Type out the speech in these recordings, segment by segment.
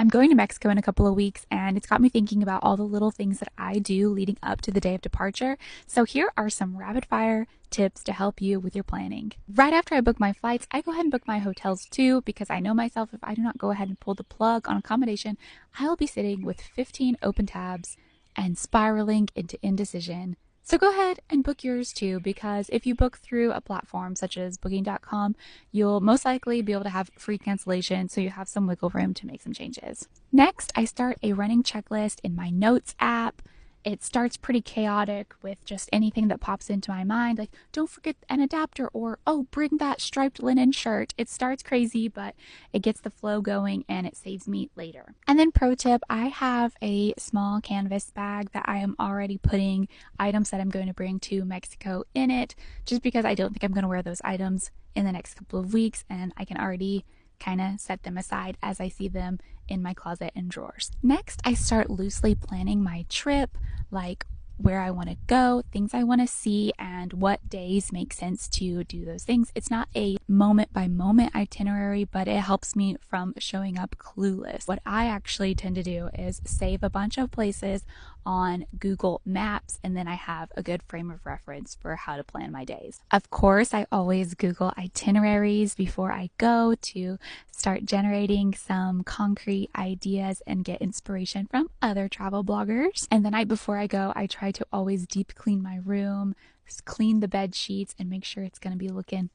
I'm going to Mexico in a couple of weeks, and it's got me thinking about all the little things that I do leading up to the day of departure. So here are some rapid fire tips to help you with your planning. Right after I book my flights, I go ahead and book my hotels too, because I know myself, if I do not go ahead and pull the plug on accommodation, I will be sitting with 15 open tabs and spiraling into indecision. So go ahead and book yours too, because if you book through a platform such as booking.com, you'll most likely be able to have free cancellation, so you have some wiggle room to make some changes. Next, I start a running checklist in my notes app. It starts pretty chaotic with just anything that pops into my mind, like don't forget an adapter, or oh, bring that striped linen shirt. It starts crazy, but it gets the flow going and it saves me later. And then pro tip, I have a small canvas bag that I am already putting items that I'm going to bring to Mexico in it, just because I don't think I'm going to wear those items in the next couple of weeks, and I can already kind of set them aside as I see them in my closet and drawers. Next, I start loosely planning my trip, like where I want to go, things I want to see, and what days make sense to do those things. It's not a moment by moment itinerary, but it helps me from showing up clueless. What I actually tend to do is save a bunch of places on Google Maps, and then I have a good frame of reference for how to plan my days. Of course, I always Google itineraries before I go to start generating some concrete ideas and get inspiration from other travel bloggers. And the night before I go, I try to always deep clean my room, clean the bed sheets, and make sure it's going to be looking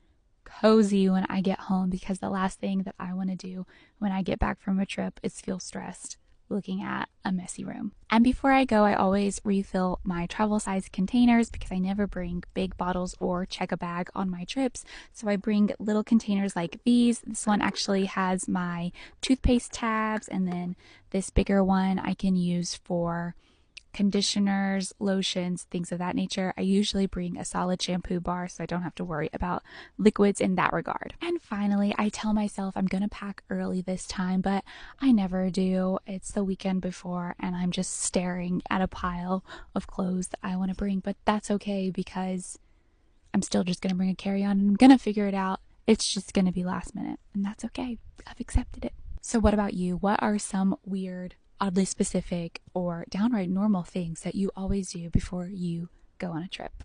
cozy when I get home, because the last thing that I want to do when I get back from a trip is feel stressed looking at a messy room. And before I go, I always refill my travel size containers, because I never bring big bottles or check a bag on my trips. So I bring little containers like these. This one actually has my toothpaste tabs, and then this bigger one I can use for conditioners, lotions, things of that nature. I usually bring a solid shampoo bar, so I don't have to worry about liquids in that regard. And finally, I tell myself I'm gonna pack early this time, but I never do. It's the weekend before and I'm just staring at a pile of clothes that I want to bring, but that's okay, because I'm still just gonna bring a carry-on and I'm gonna figure it out. It's just gonna be last minute, and that's okay. I've accepted it. So what about you? What are some weird, oddly specific, or downright normal things that you always do before you go on a trip?